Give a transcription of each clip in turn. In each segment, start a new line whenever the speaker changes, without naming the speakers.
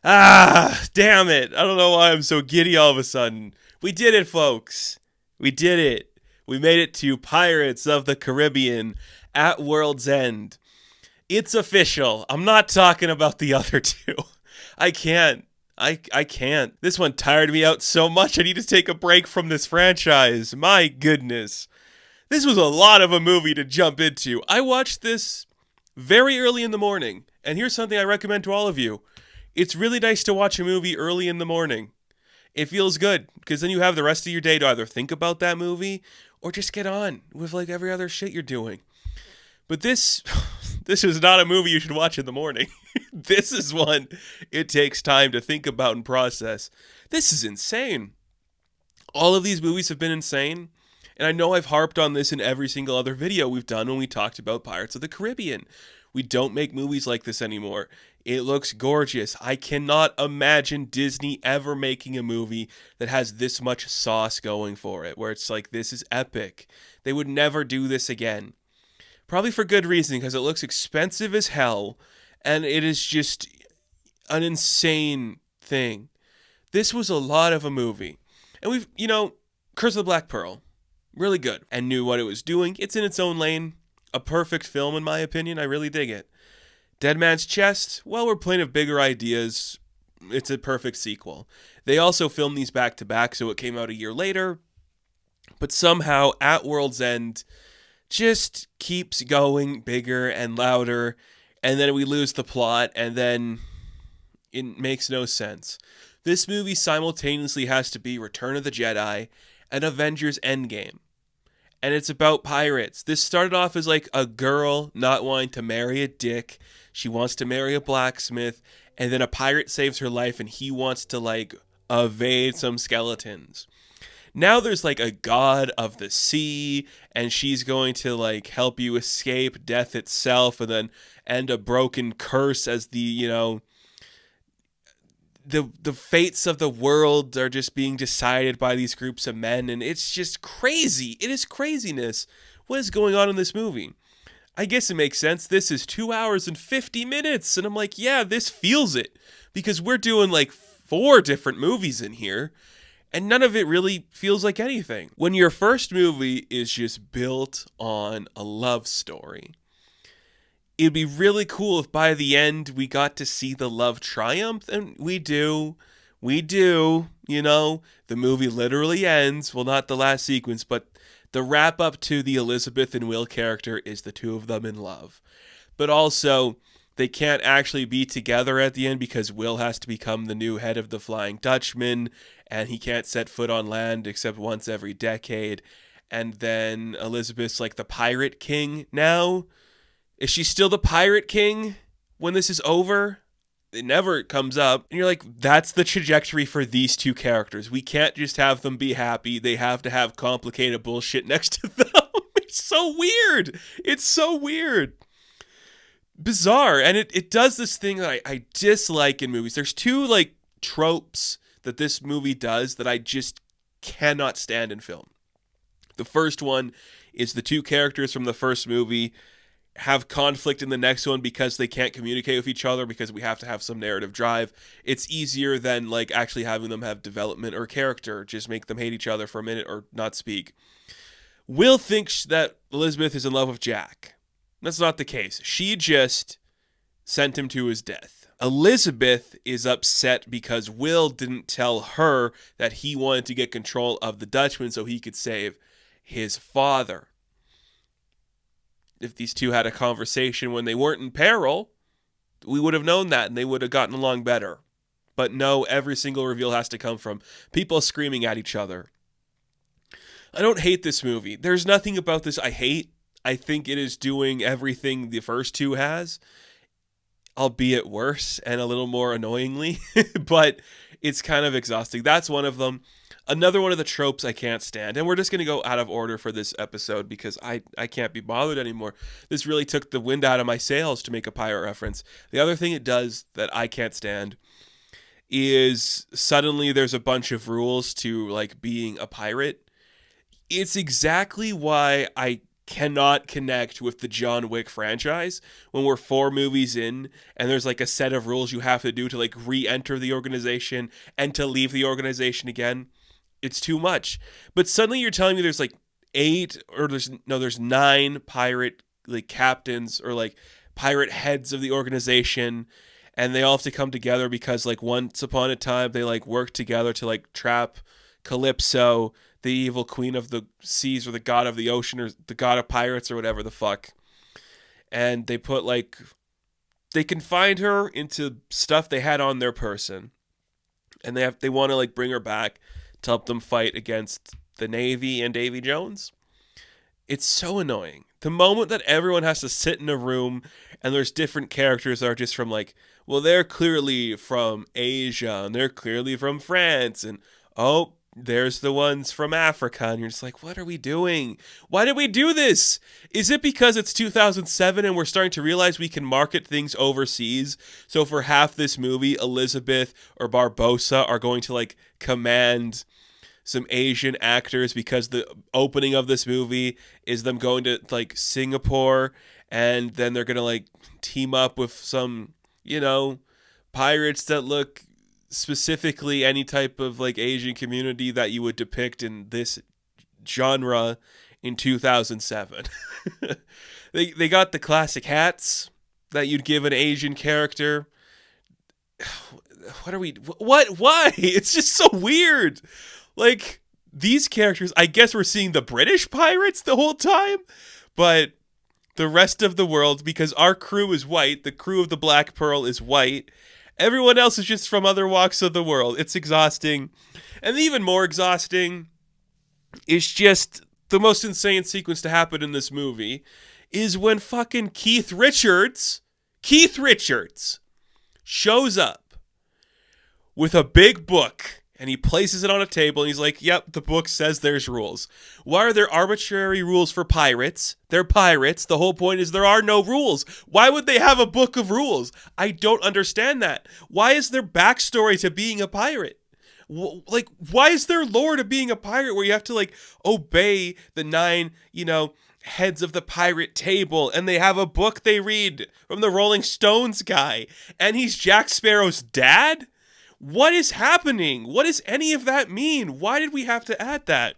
Ah, damn it. I don't know why I'm so giddy all of a sudden. We did it, folks. We did it. We made it to Pirates of the Caribbean at World's End. It's official. I'm not talking about the other two. I can't. I can't. This one tired me out so much I need to take a break from this franchise. My goodness. This was a lot of a movie to jump into. I watched this very early in the morning. And here's something I recommend to all of you. It's really nice to watch a movie early in the morning. It feels good because then you have the rest of your day to either think about that movie or just get on with like every other shit you're doing. But this this is not a movie you should watch in the morning. This is one it takes time to think about and process. This is insane. All of these movies have been insane. And I know I've harped on this in every single other video we've done when we talked about Pirates of the Caribbean. We don't make movies like this anymore. It looks gorgeous. I cannot imagine Disney ever making a movie that has this much sauce going for it, where it's like, this is epic. They would never do this again. Probably for good reason, because it looks expensive as hell, and it is just an insane thing. This was a lot of a movie. And Curse of the Black Pearl, really good, and knew what it was doing. It's in its own lane. A perfect film, in my opinion. I really dig it. Dead Man's Chest, well, we're playing with bigger ideas. It's a perfect sequel. They also filmed these back to back, so it came out a year later. But somehow, At World's End just keeps going bigger and louder, and then we lose the plot, and then it makes no sense. This movie simultaneously has to be Return of the Jedi and Avengers Endgame. And it's about pirates. This started off as like a girl not wanting to marry a dick. She wants to marry a blacksmith, and then a pirate saves her life and he wants to like evade some skeletons. Now there's like a god of the sea, and she's going to like help you escape death itself and then end a broken curse as the fates of the world are just being decided by these groups of men, and it's just crazy. It is craziness. What is going on in this movie? I guess it makes sense. This is 2 hours and 50 minutes, and I'm like, yeah, this feels it, because we're doing like 4 different movies in here, and none of it really feels like anything. When your first movie is just built on a love story, it'd be really cool if by the end we got to see the love triumph, and we do. We do, the movie literally ends, well, not the last sequence, but the wrap up to the Elizabeth and Will character is the two of them in love. But also, they can't actually be together at the end because Will has to become the new head of the Flying Dutchman, and he can't set foot on land except once every decade. And then Elizabeth's like the pirate king now. Is she still the pirate king when this is over? It never comes up. And you're like, that's the trajectory for these two characters. We can't just have them be happy. They have to have complicated bullshit next to them. It's so weird. It's so weird. Bizarre. And it does this thing that I dislike in movies. There's 2 like tropes that this movie does that I just cannot stand in film. The first one is the 2 characters from the first movie have conflict in the next one because they can't communicate with each other because we have to have some narrative drive. It's easier than like actually having them have development or character. Just make them hate each other for a minute or not speak. Will thinks that Elizabeth is in love with Jack. That's not the case. She just sent him to his death. Elizabeth is upset because Will didn't tell her that he wanted to get control of the Dutchman so he could save his father. If these two had a conversation when they weren't in peril, we would have known that and they would have gotten along better. But no, every single reveal has to come from people screaming at each other. I don't hate this movie. There's nothing about this I hate. I think it is doing everything the first 2 has, albeit worse and a little more annoyingly, but it's kind of exhausting. That's one of them. Another one of the tropes I can't stand, and we're just going to go out of order for this episode because I can't be bothered anymore. This really took the wind out of my sails to make a pirate reference. The other thing it does that I can't stand is suddenly there's a bunch of rules to like being a pirate. It's exactly why I cannot connect with the John Wick franchise when we're 4 movies in and there's like a set of rules you have to do to like re-enter the organization and to leave the organization again. It's too much. But suddenly you're telling me there's like 8 or there's 9 pirate like captains or like pirate heads of the organization, and they all have to come together because like once upon a time they like worked together to like trap Calypso, the evil queen of the seas or the god of the ocean or the god of pirates or whatever the fuck. And they put like, they confined her into stuff they had on their person. And they want to like bring her back to help them fight against the Navy and Davy Jones. It's so annoying. The moment that everyone has to sit in a room and there's different characters that are just from like, well, they're clearly from Asia and they're clearly from France and, oh, there's the ones from Africa, and you're just like, what are we doing? Why did we do this? Is it because it's 2007 and we're starting to realize we can market things overseas? So for half this movie, Elizabeth or Barbossa are going to like command some Asian actors because the opening of this movie is them going to like Singapore, and then they're going to like team up with some, pirates that look specifically any type of like Asian community that you would depict in this genre in 2007. They got the classic hats that you'd give an Asian character. Why? It's just so weird. Like, these characters, I guess we're seeing the British pirates the whole time, but the rest of the world, because our crew is white, the crew of the Black Pearl is white, everyone else is just from other walks of the world. It's exhausting. And even more exhausting is just the most insane sequence to happen in this movie is when fucking Keith Richards shows up with a big book and he places it on a table and he's like, yep, the book says there's rules. Why are there arbitrary rules for pirates? They're pirates. The whole point is there are no rules. Why would they have a book of rules? I don't understand that. Why is there backstory to being a pirate? Like, why is there lore to being a pirate where you have to like obey the 9, heads of the pirate table, and they have a book they read from the Rolling Stones guy, and he's Jack Sparrow's dad? What is happening? What does any of that mean? Why did we have to add that?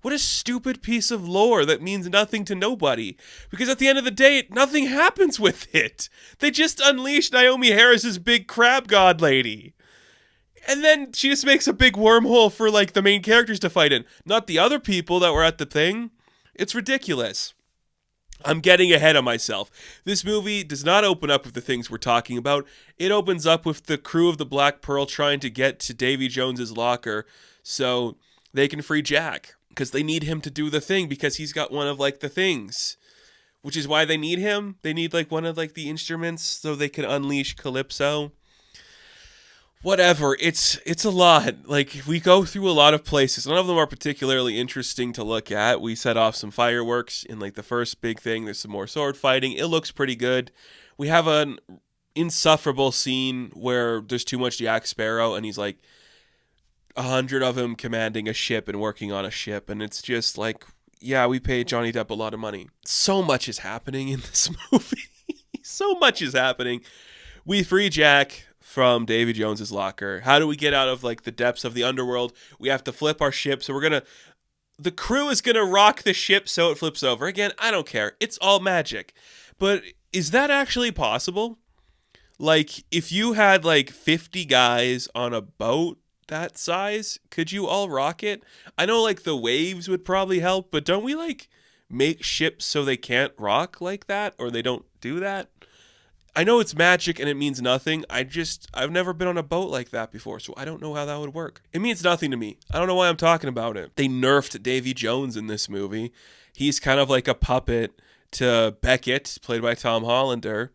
What a stupid piece of lore that means nothing to nobody. Because at the end of the day, nothing happens with it. They just unleash Naomi Harris's big crab god lady. And then she just makes a big wormhole for like the main characters to fight in. Not the other people that were at the thing. It's ridiculous. I'm getting ahead of myself. This movie does not open up with the things we're talking about. It opens up with the crew of the Black Pearl trying to get to Davy Jones's locker so they can free Jack. Because they need him to do the thing because he's got one of like the things. Which is why they need him. They need like one of like the instruments so they can unleash Calypso. Whatever, it's a lot. Like, we go through a lot of places. None of them are particularly interesting to look at. We set off some fireworks in like the first big thing. There's some more sword fighting. It looks pretty good. We have an insufferable scene where there's too much Jack Sparrow and he's like 100 of him commanding a ship and working on a ship, and it's just like, yeah, we paid Johnny Depp a lot of money. So much is happening in this movie. So much is happening. We free Jack from Davy Jones's locker. How do we get out of like the depths of the underworld? We have to flip our ship. So the crew is gonna rock the ship so it flips over. Again, I don't care. It's all magic. But is that actually possible? Like, if you had like 50 guys on a boat that size, could you all rock it? I know like the waves would probably help, but don't we like make ships so they can't rock like that, or they don't do that? I know it's magic and it means nothing. I've never been on a boat like that before, so I don't know how that would work. It means nothing to me. I don't know why I'm talking about it. They nerfed Davy Jones in this movie. He's kind of like a puppet to Beckett, played by Tom Hollander,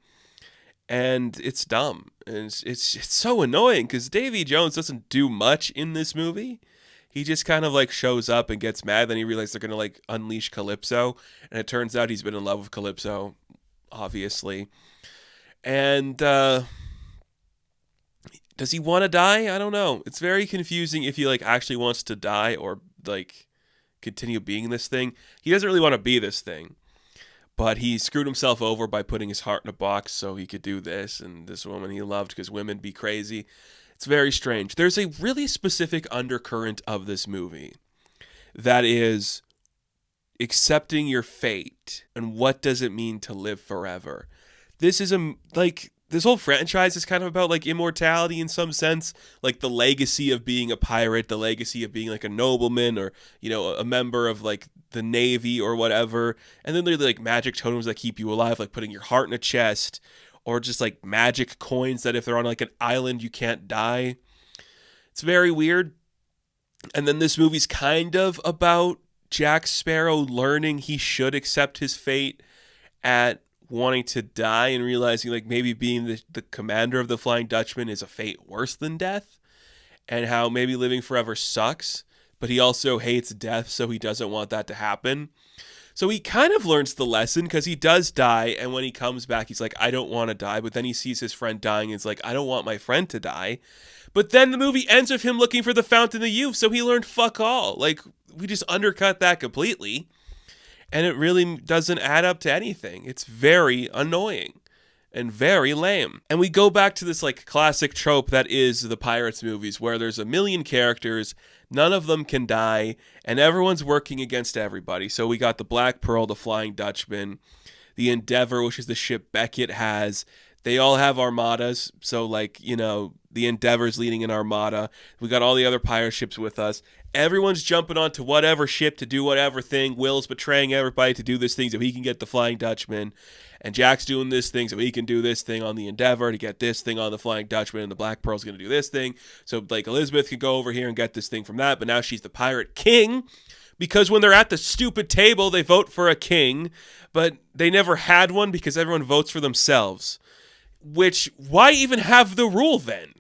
and it's dumb. And it's so annoying because Davy Jones doesn't do much in this movie. He just kind of like shows up and gets mad. Then he realizes they're going to like unleash Calypso, and it turns out he's been in love with Calypso, obviously. And does he want to die? I don't know. It's very confusing if he like actually wants to die or like continue being this thing. He doesn't really want to be this thing. But he screwed himself over by putting his heart in a box so he could do this, and this woman he loved because women be crazy. It's very strange. There's a really specific undercurrent of this movie that is accepting your fate and what does it mean to live forever. This is this whole franchise is kind of about like immortality in some sense, like the legacy of being a pirate, the legacy of being like a nobleman or, you know, a member of like the Navy or whatever. And then there's like magic totems that keep you alive, like putting your heart in a chest, or just like magic coins that if they're on like an island you can't die. It's very weird. And then this movie's kind of about Jack Sparrow learning he should accept his fate at wanting to die and realizing like maybe being the commander of the Flying Dutchman is a fate worse than death, and how maybe living forever sucks, but he also hates death, so he doesn't want that to happen. So he kind of learns the lesson because he does die, and when he comes back, he's like, I don't want to die, but then he sees his friend dying and is like, I don't want my friend to die. But then the movie ends with him looking for the Fountain of Youth, so he learned fuck all. Like, we just undercut that completely, and it really doesn't add up to anything. It's very annoying and very lame. And we go back to this like classic trope that is the Pirates movies, where there's a million characters, none of them can die, and everyone's working against everybody. So we got the Black Pearl, the Flying Dutchman, the Endeavor, which is the ship Beckett has. They all have armadas, so like, you know, the Endeavor's leading an armada. We got all the other pirate ships with us. Everyone's jumping onto whatever ship to do whatever thing. Will's betraying everybody to do this thing so he can get the Flying Dutchman. And Jack's doing this thing so he can do this thing on the Endeavor to get this thing on the Flying Dutchman. And the Black Pearl's going to do this thing. So, like, Elizabeth can go over here and get this thing from that. But now she's the pirate king. Because when they're at the stupid table, they vote for a king. But they never had one because everyone votes for themselves. Which, why even have the rule then?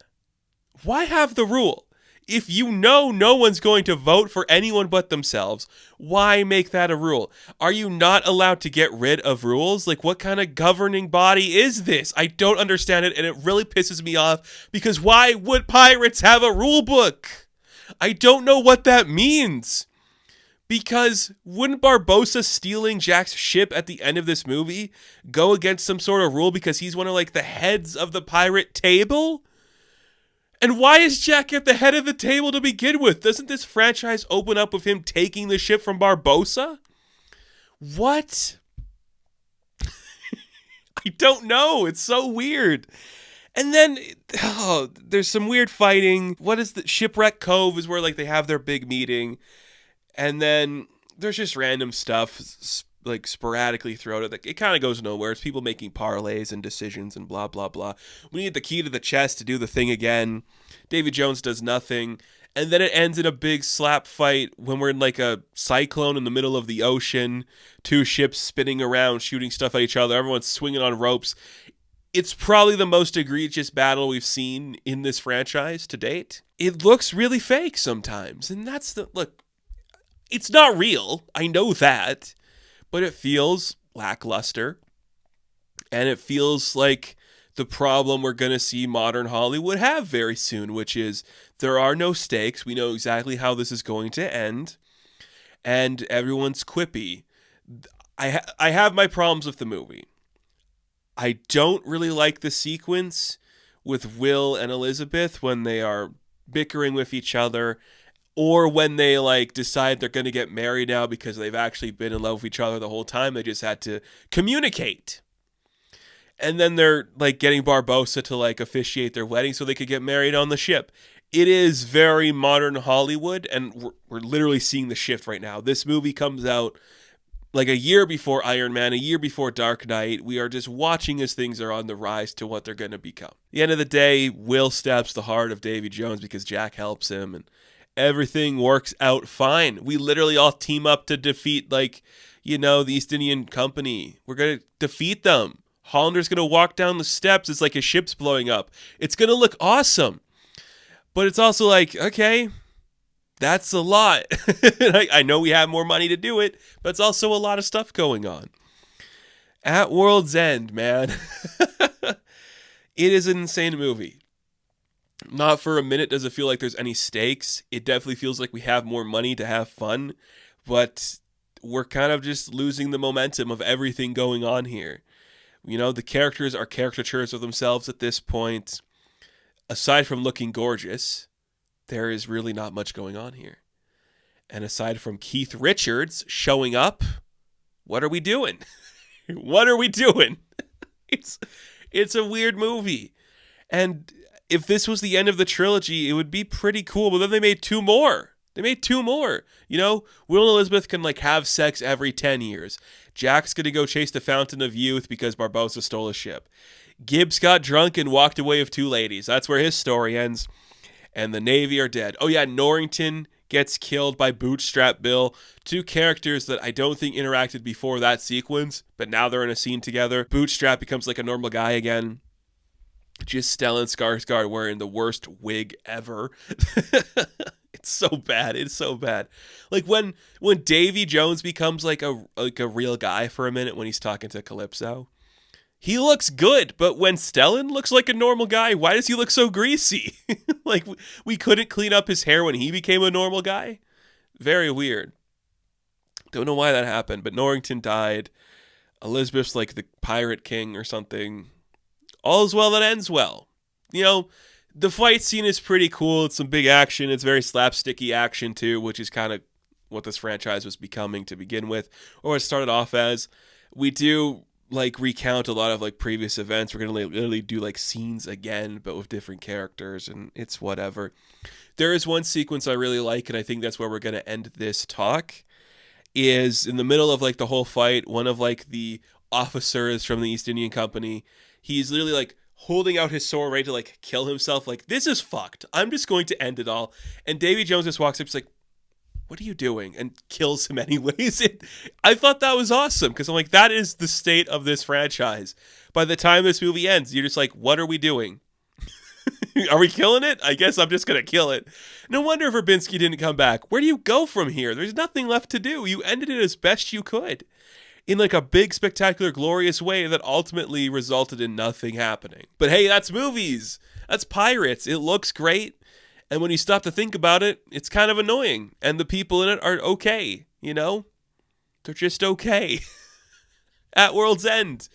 Why have the rule? If you know no one's going to vote for anyone but themselves, why make that a rule? Are you not allowed to get rid of rules? Like, what kind of governing body is this? I don't understand it, and it really pisses me off, because why would pirates have a rule book? I don't know what that means. Because wouldn't Barbossa stealing Jack's ship at the end of this movie go against some sort of rule because he's one of, like, the heads of the pirate table? And why is Jack at the head of the table to begin with? Doesn't this franchise open up with him taking the ship from Barbossa? What? I don't know. It's so weird. And then, there's some weird fighting. What is the Shipwreck Cove is where, like, they have their big meeting. And then there's just random stuff, like, sporadically throughout it. It kind of goes nowhere. It's people making parlays and decisions and blah, blah, blah. We need the key to the chest to do the thing again. Davy Jones does nothing. And then it ends in a big slap fight when we're in, like, a cyclone in the middle of the ocean. Two ships spinning around, shooting stuff at each other. Everyone's swinging on ropes. It's probably the most egregious battle we've seen in this franchise to date. It looks really fake sometimes. And that's the... Look, it's not real. I know that. But it feels lackluster. And it feels like the problem we're going to see modern Hollywood have very soon, which is there are no stakes. We know exactly how this is going to end. And everyone's quippy. I have my problems with the movie. I don't really like the sequence with Will and Elizabeth when they are bickering with each other, or when they, like, decide they're going to get married now because they've actually been in love with each other the whole time. They just had to communicate. And then they're, like, getting Barbossa to, like, officiate their wedding so they could get married on the ship. It is very modern Hollywood, and we're literally seeing the shift right now. This movie comes out, like, a year before Iron Man, a year before Dark Knight. We are just watching as things are on the rise to what they're going to become. At the end of the day, Will stabs the heart of Davy Jones because Jack helps him, and everything works out fine. We literally all team up to defeat, like, you know, the East Indian Company. We're going to defeat them. Hollander's going to walk down the steps. It's like his ship's blowing up. It's going to look awesome. But it's also like, okay, that's a lot. I know we have more money to do it, but it's also a lot of stuff going on. At World's End, man. It is an insane movie. Not for a minute does it feel like there's any stakes. It definitely feels like we have more money to have fun. But we're kind of just losing the momentum of everything going on here. You know, the characters are caricatures of themselves at this point. Aside from looking gorgeous, there is really not much going on here. And aside from Keith Richards showing up, what are we doing? What are we doing? It's a weird movie. And if this was the end of the trilogy, it would be pretty cool. But then they made two more. You know, Will and Elizabeth can like have sex every 10 years. Jack's going to go chase the Fountain of Youth because Barbossa stole a ship. Gibbs got drunk and walked away with two ladies. That's where his story ends. And the Navy are dead. Oh yeah, Norrington gets killed by Bootstrap Bill. Two characters that I don't think interacted before that sequence, but now they're in a scene together. Bootstrap becomes like a normal guy again. Just Stellan Skarsgård wearing the worst wig ever. It's so bad. It's so bad. Like when Davy Jones becomes like a real guy for a minute when he's talking to Calypso. He looks good, but when Stellan looks like a normal guy, why does he look so greasy? Like, we couldn't clean up his hair when he became a normal guy? Very weird. Don't know why that happened, but Norrington died. Elizabeth's like the pirate king or something. All is well that ends well. You know, the fight scene is pretty cool. It's some big action. It's very slapsticky action, too, which is kind of what this franchise was becoming to begin with, or it started off as. We do like recount a lot of like previous events. We're gonna literally do like scenes again, but with different characters, and it's whatever. There is one sequence I really like, and I think that's where we're gonna end this talk. Is in the middle of like the whole fight, one of like the officers from the East Indian Company, he's literally like holding out his sword ready to like kill himself. Like, this is fucked. I'm just going to end it all. And Davy Jones just walks up, he's like, what are you doing? And kills him anyways. I thought that was awesome because I'm like, that is the state of this franchise. By the time this movie ends, you're just like, what are we doing? Are we killing it? I guess I'm just going to kill it. No wonder Verbinski didn't come back. Where do you go from here? There's nothing left to do. You ended it as best you could in like a big, spectacular, glorious way that ultimately resulted in nothing happening. But hey, that's movies. That's pirates. It looks great. And when you stop to think about it, it's kind of annoying. And the people in it are okay, you know? They're just okay. At World's End.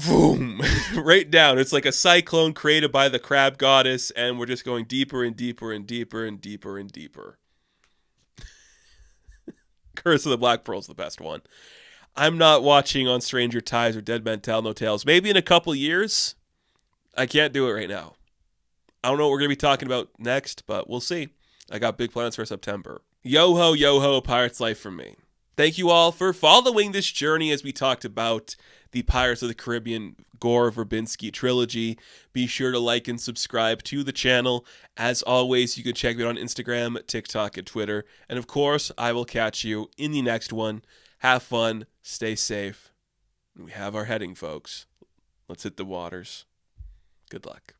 Boom. Right down. It's like a cyclone created by the crab goddess, and we're just going deeper and deeper and deeper and deeper and deeper. Curse of the Black Pearl's the best one. I'm not watching on Stranger Tides or Dead Men Tell No Tales. Maybe in a couple years. I can't do it right now. I don't know what we're going to be talking about next, but we'll see. I got big plans for September. Yo-ho, yo-ho, Pirate's Life from me. Thank you all for following this journey as we talked about the Pirates of the Caribbean Gore Verbinski trilogy. Be sure to like and subscribe to the channel. As always, you can check me out on Instagram, TikTok, and Twitter. And of course, I will catch you in the next one. Have fun. Stay safe. We have our heading, folks. Let's hit the waters. Good luck.